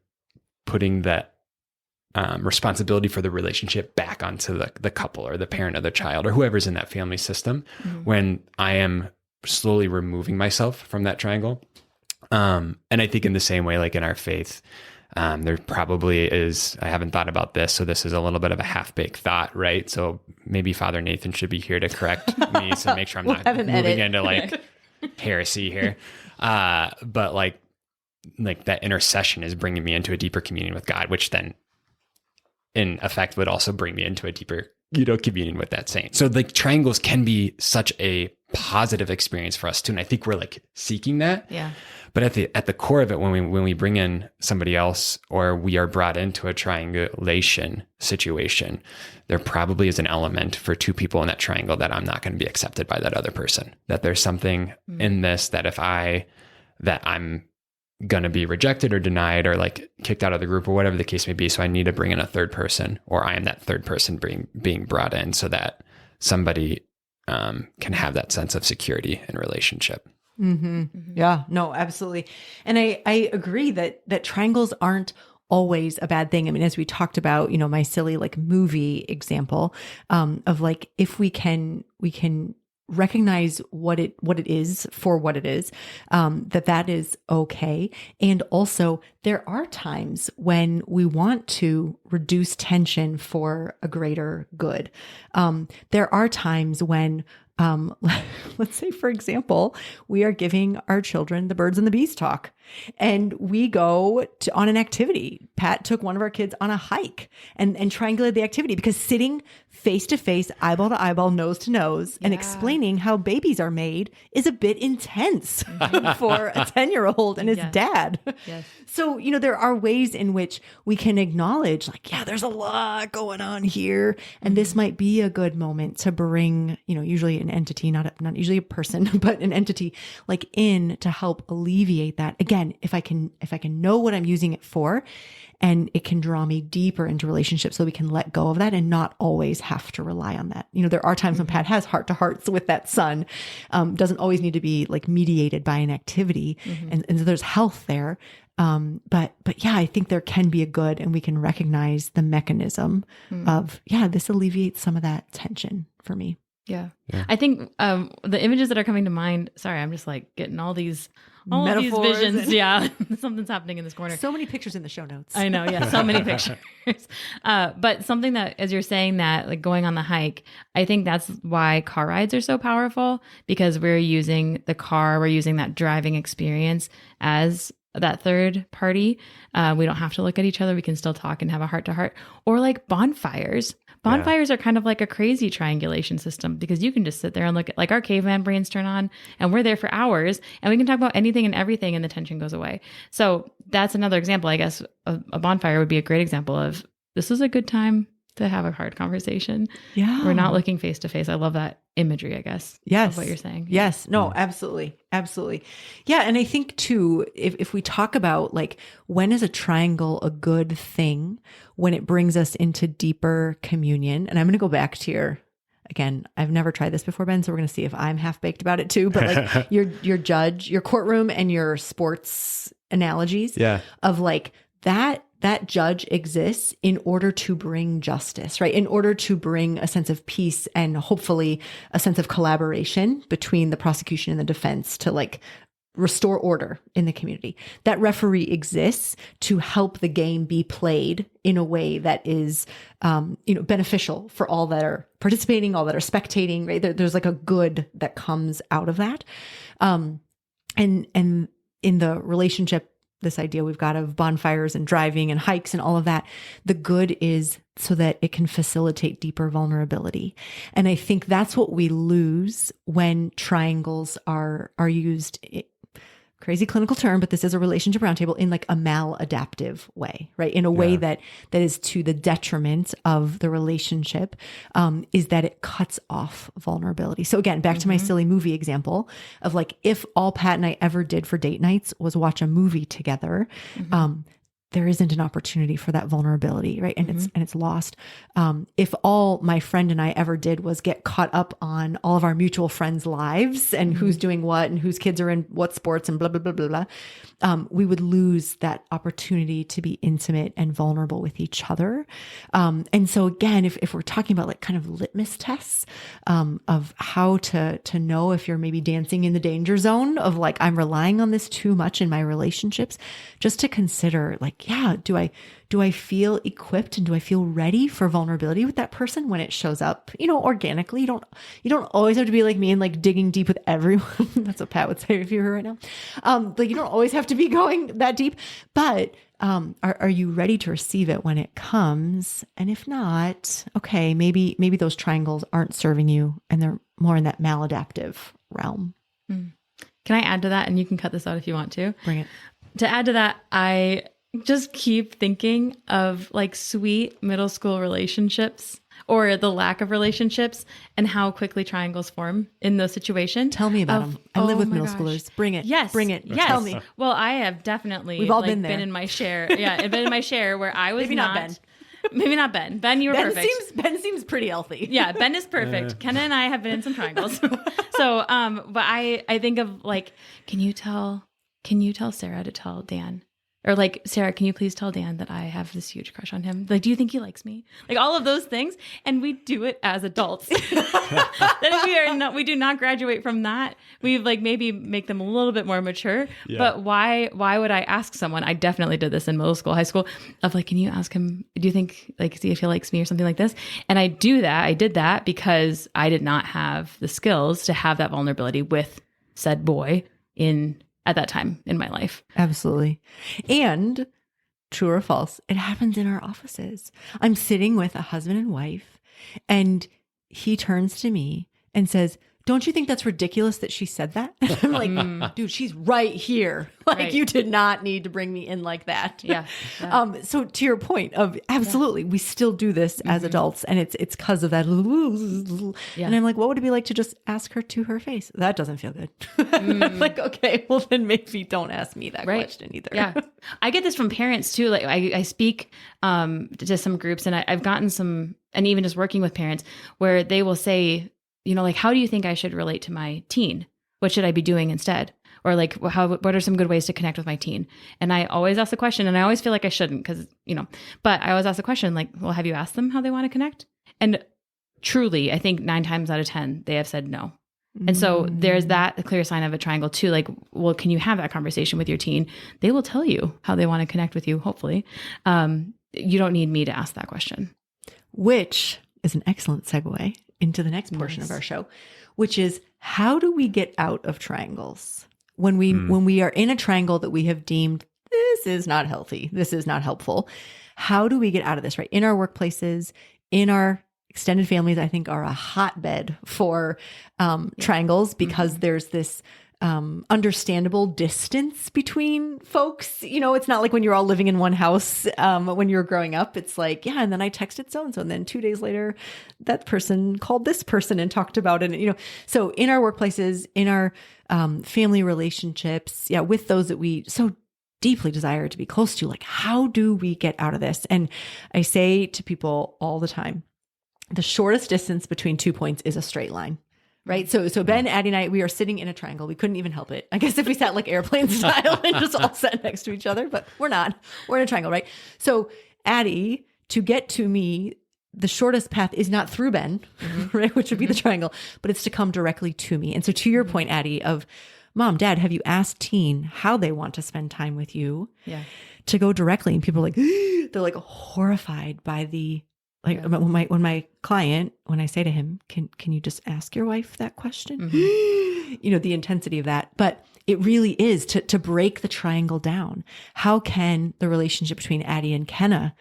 putting that responsibility for the relationship back onto the couple or the parent or the child or whoever's in that family system, when I am slowly removing myself from that triangle. And I think in the same way, like in our faith, there probably is, I haven't thought about this, so this is a little bit of a half-baked thought, right? So maybe Father Nathan should be here to correct me, so make sure I'm not moving into like heresy here. But like that intercession is bringing me into a deeper communion with God, which then in effect would also bring me into a deeper, communion with that saint. So like triangles can be such a positive experience for us too. And I think we're like seeking that. Yeah. But at the core of it, when we bring in somebody else or we are brought into a triangulation situation, there probably is an element for two people in that triangle that I'm not going to be accepted by that other person. That there's something in this that I'm going to be rejected or denied or like kicked out of the group or whatever the case may be. So I need to bring in a third person, or I am that third person being brought in so that somebody can have that sense of security in relationship. Yeah, no, absolutely. And I agree that triangles aren't always a bad thing. I mean, as we talked about, my silly like movie example of like, if we can recognize what it is for what it is, that is okay. And also there are times when we want to reduce tension for a greater good. There are times when let's say, for example, we are giving our children the birds and the bees talk, and we go on an activity. Pat took one of our kids on a hike and triangulated the activity, because sitting face to face, eyeball to eyeball, nose to nose, and explaining how babies are made is a bit intense for a 10-year-old and his dad. Yes. So, there are ways in which we can acknowledge, like, yeah, there's a lot going on here. And this might be a good moment to bring, usually an entity, not usually a person, but an entity, like, in to help alleviate that. Again, if I can know what I'm using it for, and it can draw me deeper into relationships, so we can let go of that and not always have to rely on that. There are times when Pat has heart-to-hearts with that son. Doesn't always need to be like mediated by an activity. And so there's health there. But yeah, I think there can be a good, and we can recognize the mechanism of, this alleviates some of that tension for me. Yeah. I think the images that are coming to mind, sorry, I'm just like getting all these visions. Yeah. Something's happening in this corner. So many pictures in the show notes. I know. Yeah. So many pictures. But something that, as you're saying that, like going on the hike, I think that's why car rides are so powerful, because we're using the car, we're using that driving experience as that third party. We don't have to look at each other. We can still talk and have a heart to heart. Or like bonfires. Bonfires are kind of like a crazy triangulation system, because you can just sit there and look at, like, our caveman brains turn on, and we're there for hours, and we can talk about anything and everything, and the tension goes away. So that's another example, I guess. A bonfire would be a great example of, this is a good time to have a hard conversation. Yeah. We're not looking face to face. I love that imagery, I guess. Yes. Of what you're saying. Yes. No, absolutely. Absolutely. Yeah. And I think too, if we talk about, like, when is a triangle a good thing, when it brings us into deeper communion, and I'm going to go back to again, I've never tried this before, Ben, so we're going to see if I'm half baked about it too, but like your courtroom and your sports analogies of, like, that judge exists in order to bring justice, right? In order to bring a sense of peace and hopefully a sense of collaboration between the prosecution and the defense to, like, restore order in the community. That referee exists to help the game be played in a way that is, beneficial for all that are participating, all that are spectating, right? There's like a good that comes out of that. And in the relationship, this idea we've got of bonfires and driving and hikes and all of that, the good is so that it can facilitate deeper vulnerability. And I think that's what we lose when triangles are used, crazy clinical term, but this is a relationship roundtable, in like a maladaptive way, right? In a way that is to the detriment of the relationship, is that it cuts off vulnerability. So again, back to my silly movie example of, like, if all Pat and I ever did for date nights was watch a movie together, there isn't an opportunity for that vulnerability, right? And it's lost. If all my friend and I ever did was get caught up on all of our mutual friends' lives and who's doing what and whose kids are in what sports and blah, blah, blah, blah, blah, we would lose that opportunity to be intimate and vulnerable with each other. And so again, if we're talking about, like, kind of litmus tests of how to know if you're maybe dancing in the danger zone of, like, I'm relying on this too much in my relationships, just to consider, like, do I feel equipped and do I feel ready for vulnerability with that person when it shows up, organically? You don't always have to be like me and, like, digging deep with everyone. That's what Pat would say if you were here right now. Like, you don't always have to be going that deep, but are you ready to receive it when it comes? And if not, okay, maybe those triangles aren't serving you and they're more in that maladaptive realm. Can I add to that? And you can cut this out if you want to. Bring it. To add to that, I just keep thinking of, like, sweet middle school relationships, or the lack of relationships, and how quickly triangles form in those situations. Tell me about them. I live with middle schoolers. Bring it. Yes. Bring it. Yes. Tell me. Well, I have definitely We've all been there. been in my share. Yeah, I've been in my share where I was Maybe not Ben. Maybe not Ben. Ben, you were perfect. Ben seems pretty healthy. Yeah, Ben is perfect. Kenna and I have been in some triangles. So, but I think of, like, can you tell Sarah to tell Dan Or like, Sarah, can you please tell Dan that I have this huge crush on him? Like, do you think he likes me? Like all of those things. And we do it as adults. Then we do not graduate from that. We like maybe make them a little bit more mature. Yeah. But why would I ask someone? I definitely did this in middle school, high school, of like, can you ask him, do you think, like, see if he likes me or something like this? And I did that because I did not have the skills to have that vulnerability with said boy at that time in my life. Absolutely. And true or false, it happens in our offices. I'm sitting with a husband and wife, and he turns to me and says, don't you think that's ridiculous that she said that? I'm like, dude, she's right here. Like, right. You did not need to bring me in like that. Yeah. So to your point of absolutely, we still do this as adults, and it's because of that. Yeah. And I'm like, what would it be like to just ask her to her face? That doesn't feel good. I'm like, okay, well then maybe don't ask me that question either. Yeah. I get this from parents too. Like I speak to some groups, and I've gotten some, and even just working with parents where they will say, you know, like, how do you think I should relate to my teen? What should I be doing instead? Or like, what are some good ways to connect with my teen? And I always ask the question, and I always feel like I shouldn't because, you know, but I always ask the question like, well, have you asked them how they want to connect? And truly, I think 9 times out of 10, they have said no. And so there's that clear sign of a triangle too. Like, well, can you have that conversation with your teen? They will tell you how they want to connect with you, hopefully. You don't need me to ask that question. Which is an excellent segue into the next portion of our show, which is how do we get out of triangles when we are in a triangle that we have deemed this is not healthy, this is not helpful. How do we get out of this, right? In our workplaces, in our extended families, I think are a hotbed for triangles because there's this understandable distance between folks. You know, it's not like when you're all living in one house when you're growing up. It's like, yeah, and then I texted so-and-so, and then 2 days later, that person called this person and talked about it. And, you know, so in our workplaces, in our family relationships, yeah, with those that we so deeply desire to be close to, like, how do we get out of this? And I say to people all the time, the shortest distance between 2 points is a straight line. Right. So Ben, Addy, and I, we are sitting in a triangle. We couldn't even help it. I guess if we sat like airplane style and just all sat next to each other, but we're not. We're in a triangle, right? So Addy, to get to me, the shortest path is not through Ben, right? Which would be the triangle, but it's to come directly to me. And so to your point, Addy, of Mom, Dad, have you asked teen how they want to spend time with you? Yeah. To go directly. And people are like, they're like horrified by the, like when my client, when I say to him, can you just ask your wife that question? You know, the intensity of that. But it really is to break the triangle down. How can the relationship between Addy and Kenna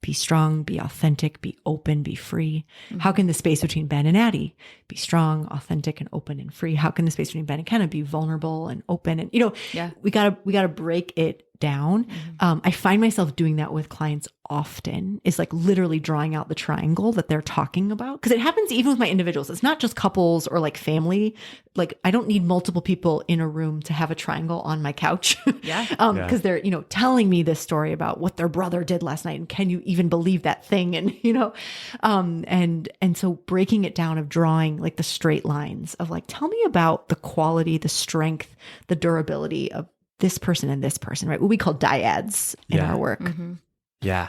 be strong, be authentic, be open, be free? How can the space between Ben and Addy be strong, authentic, and open and free? How can the space between Ben and Kenna be vulnerable and open? And, you know, we gotta break it down. I find myself doing that with clients often, is like literally drawing out the triangle that they're talking about. Because it happens even with my individuals. It's not just couples or like family. Like, I don't need multiple people in a room to have a triangle on my couch. Because they're, you know, telling me this story about what their brother did last night. And can you even believe that thing? And, you know, and so breaking it down of drawing like the straight lines of like, tell me about the quality, the strength, the durability of this person and this person, right? What we call dyads in our work. Yeah.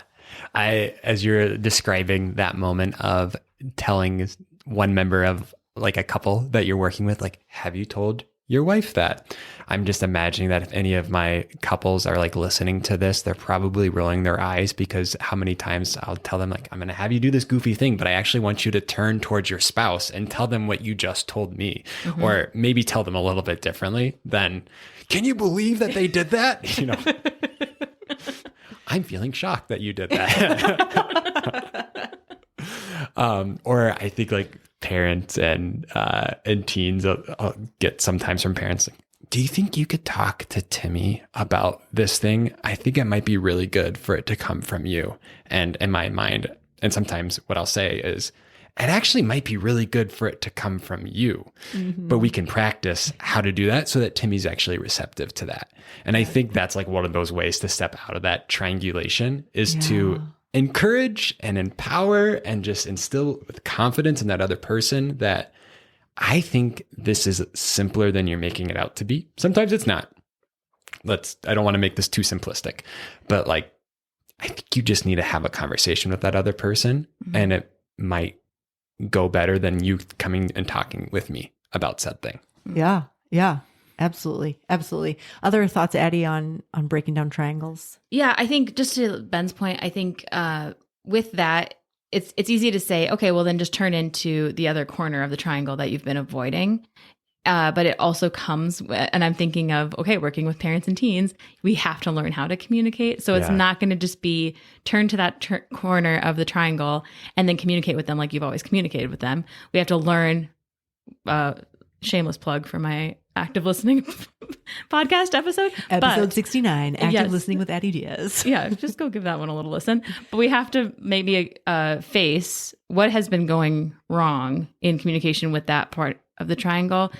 As you're describing that moment of telling one member of like a couple that you're working with, like, have you told your wife that? I'm just imagining that if any of my couples are like listening to this, they're probably rolling their eyes, because how many times I'll tell them like, I'm going to have you do this goofy thing, but I actually want you to turn towards your spouse and tell them what you just told me, or maybe tell them a little bit differently than, can you believe that they did that? You know, I'm feeling shocked that you did that. Or I think like parents and teens get sometimes from parents like, do you think you could talk to Timmy about this thing? I think it might be really good for it to come from you. And in my mind, and sometimes what I'll say is, it actually might be really good for it to come from you, but we can practice how to do that so that Timmy's actually receptive to that. And I think that's like one of those ways to step out of that triangulation is to encourage and empower and just instill with confidence in that other person that I think this is simpler than you're making it out to be. Sometimes it's not, I don't want to make this too simplistic, but like, I think you just need to have a conversation with that other person, and it might go better than you coming and talking with me about said thing. Yeah. Yeah. Absolutely. Absolutely. Other thoughts, Addy, on breaking down triangles? Yeah, I think just to Ben's point, I think with that, it's easy to say, okay, well then just turn into the other corner of the triangle that you've been avoiding. But it also comes, and I'm thinking of, okay, working with parents and teens, we have to learn how to communicate. So it's not going to just be turn to that corner of the triangle and then communicate with them like you've always communicated with them. We have to learn, shameless plug for my active listening podcast episode. Episode 69, Active Yes. Listening with Addy Diaz. Yeah, just go give that one a little listen. But we have to maybe face what has been going wrong in communication with that part of the triangle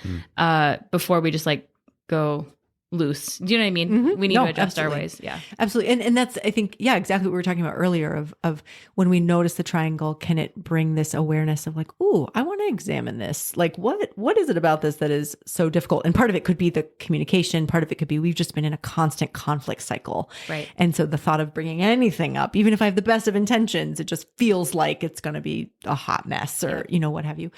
before we just like go loose. Do you know what I mean? Mhm. We need No, to adjust absolutely. our ways. Yeah. Absolutely. And that's, I think, yeah, exactly what we were talking about earlier of when we notice the triangle, can it bring this awareness of like, ooh, I want to examine this. Like, what is it about this that is so difficult? And part of it could be the communication. Part of it could be we've just been in a constant conflict cycle. Right. And so the thought of bringing anything up, even if I have the best of intentions, it just feels like it's going to be a hot mess or, you know, what have you.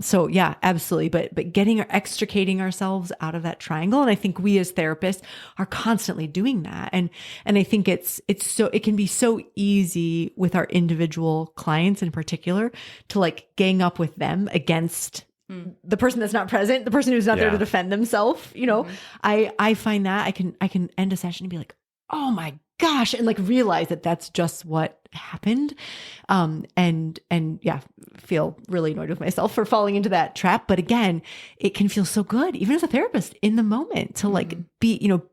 So yeah, absolutely. But extricating ourselves out of that triangle. And I think we as therapists are constantly doing that. And I think it can be so easy with our individual clients in particular to like gang up with them against the person that's not present, the person who's not there to defend themselves. You know, I find that I can end a session and be like, oh my gosh, and like realize that that's just what happened. And yeah, feel really annoyed with myself for falling into that trap. But again, it can feel so good, even as a therapist in the moment to like be, you know,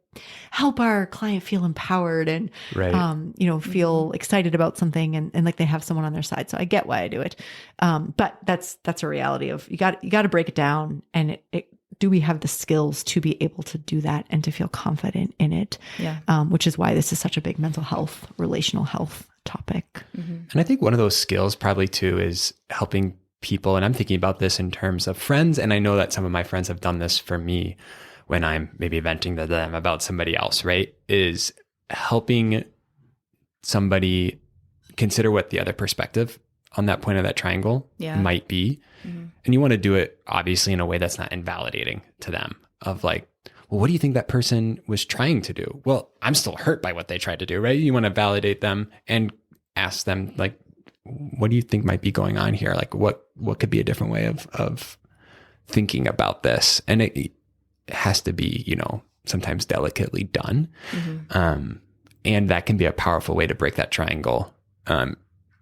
help our client feel empowered and, you know, feel excited about something and like they have someone on their side. So I get why I do it. But that's a reality of you got to break it down and do we have the skills to be able to do that and to feel confident in it? Yeah. Which is why this is such a big mental health, relational health topic. And I think one of those skills probably too is helping people. And I'm thinking about this in terms of friends. And I know that some of my friends have done this for me when I'm maybe venting to them about somebody else, right? Is helping somebody consider what the other perspective on that point of that triangle might be. And you want to do it obviously in a way that's not invalidating to them of like, well, what do you think that person was trying to do? Well, I'm still hurt by what they tried to do, right? You want to validate them and ask them like, what do you think might be going on here? Like what could be a different way of thinking about this? And it has to be, you know, sometimes delicately done. And that can be a powerful way to break that triangle.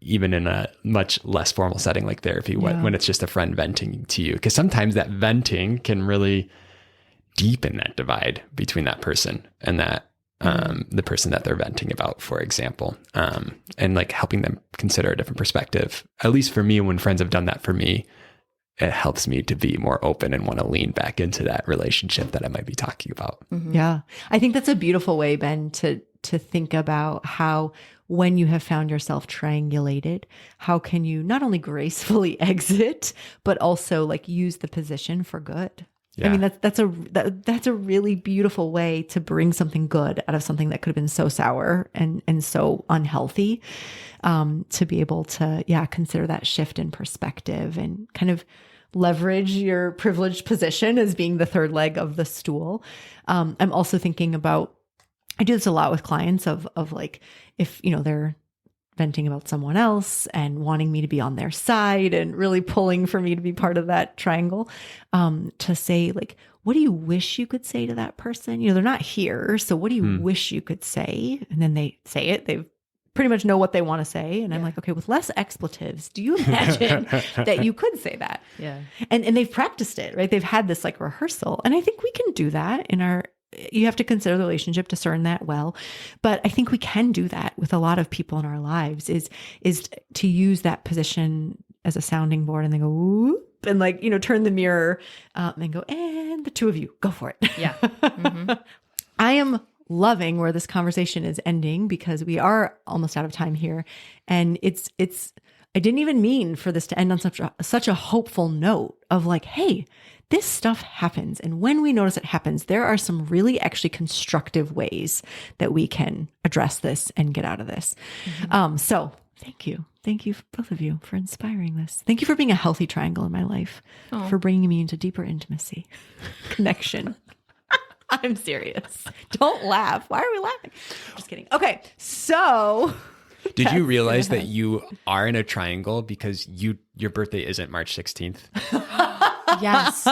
Even in a much less formal setting like therapy, when it's just a friend venting to you. Because sometimes that venting can really deepen that divide between that person and that the person that they're venting about, for example. And like helping them consider a different perspective. At least for me, when friends have done that for me, it helps me to be more open and want to lean back into that relationship that I might be talking about. Yeah. I think that's a beautiful way, Ben, to think about how when you have found yourself triangulated, how can you not only gracefully exit, but also like use the position for good? Yeah. I mean, that's a really beautiful way to bring something good out of something that could have been so sour and so unhealthy, to be able to, consider that shift in perspective and kind of leverage your privileged position as being the third leg of the stool. I'm also thinking about, I do this a lot with clients of like, if, you know, they're venting about someone else and wanting me to be on their side and really pulling for me to be part of that triangle, to say like, what do you wish you could say to that person? You know, they're not here. So what do you wish you could say? And then they say it, they've pretty much know what they want to say. And I'm like, okay, with less expletives, do you imagine that you could say that? Yeah. And they've practiced it, right? They've had this like rehearsal. And I think we can do that you have to consider the relationship, discern that well. But I think we can do that with a lot of people in our lives is to use that position as a sounding board and then go, whoop, and like, you know, turn the mirror and go, and the two of you go for it. Yeah. I am loving where this conversation is ending because we are almost out of time here. And it's, I didn't even mean for this to end on such a hopeful note of like, hey, this stuff happens. And when we notice it happens, there are some really actually constructive ways that we can address this and get out of this. So thank you. Thank you, both of you, for inspiring this. Thank you for being a healthy triangle in my life, for bringing me into deeper intimacy, connection. I'm serious. Don't laugh. Why are we laughing? Just kidding. Okay. So did you realize that you are in a triangle because your birthday isn't March 16th? Yes.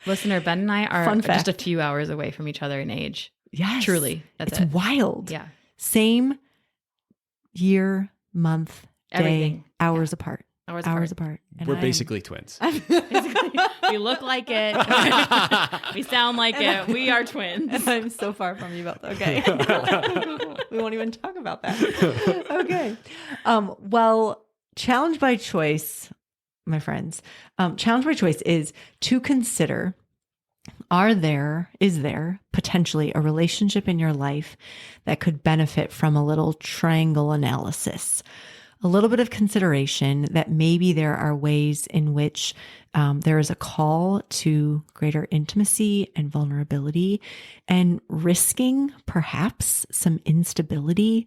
Listener, Ben and I are Fun just a fact. few hours away from each other in age. Yes. Truly. That's It's it. wild. Yeah. Same year, month, day, Everything. hours apart. Hours apart. And We're I am- basically twins. Basically, we look like it. We sound like it. We are twins. And I'm so far from you both. Okay. We won't even talk about that. Okay. Well, challenge by choice, my friends, challenge by choice is to consider, is there potentially a relationship in your life that could benefit from a little triangle analysis? A little bit of consideration that maybe there are ways in which there is a call to greater intimacy and vulnerability and risking perhaps some instability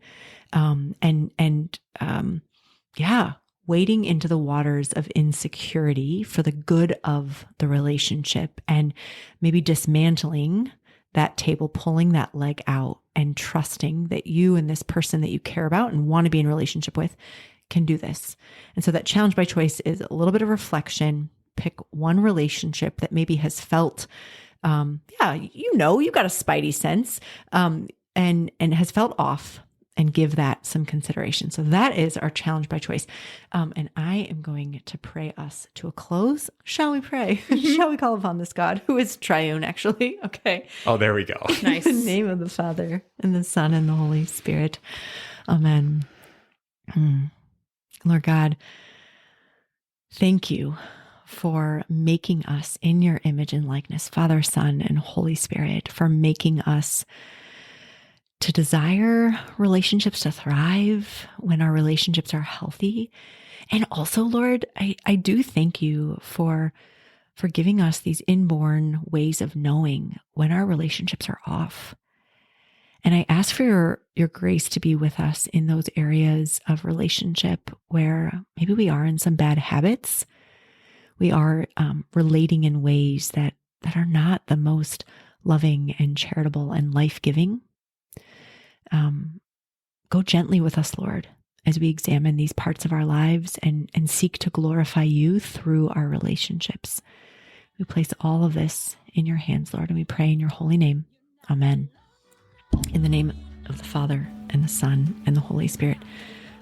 wading into the waters of insecurity for the good of the relationship and maybe dismantling that table, pulling that leg out and trusting that you and this person that you care about and want to be in relationship with can do this. And so that challenge by choice is a little bit of reflection. Pick one relationship that maybe has felt, you've got a spidey sense, and has felt off, and give that some consideration. So that is our challenge by choice. And I am going to pray us to a close. Shall we pray? Shall we call upon this God who is triune, actually? Okay. Oh, there we go. Nice. In the name of the Father and the Son and the Holy Spirit. Amen. Lord God, thank you for making us in your image and likeness, Father, Son, and Holy Spirit, for making us to desire relationships to thrive when our relationships are healthy. And also, Lord, I do thank you for giving us these inborn ways of knowing when our relationships are off. And I ask for your grace to be with us in those areas of relationship where maybe we are in some bad habits. We are relating in ways that are not the most loving and charitable and life-giving. Go gently with us, Lord, as we examine these parts of our lives and seek to glorify you through our relationships. We place all of this in your hands, Lord, and we pray in your holy name. Amen. In the name of the Father and the Son and the Holy Spirit.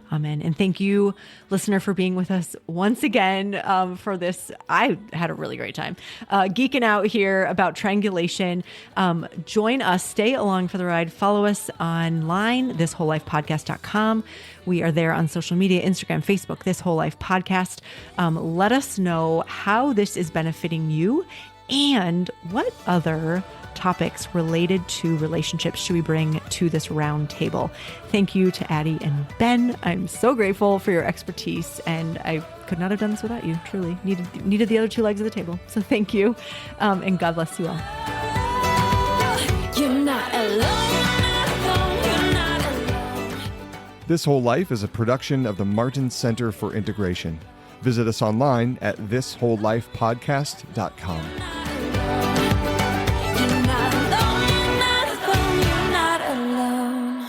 Amen. And thank you, listener, for being with us once again for this. I had a really great time geeking out here about triangulation. Join us. Stay along for the ride. Follow us online, thiswholelifepodcast.com. We are there on social media, Instagram, Facebook, This Whole Life Podcast. Let us know how this is benefiting you and what other topics related to relationships should we bring to this round table. Thank you to Addy and Ben. I'm so grateful for your expertise, and I could not have done this without you. Truly needed the other two legs of the table. So thank you, and God bless you all. You're not alone, you're not alone. This Whole Life is a production of the Martin Center for Integration. Visit us online at thiswholelifepodcast.com. You're not alone, you're not alone.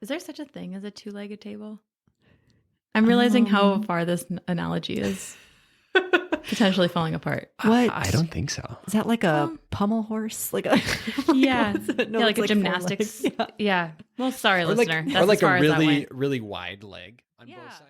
Is there such a thing as a two-legged table? I'm realizing how far this analogy is potentially falling apart. What? I don't think so. Is that like a pommel horse? Like a Yeah. No, Yeah, like it's a four gymnastics. legs. Yeah. Yeah. Well, sorry, Or listener. like, That's or like as far a as that really, went. really wide leg on Yeah. both sides.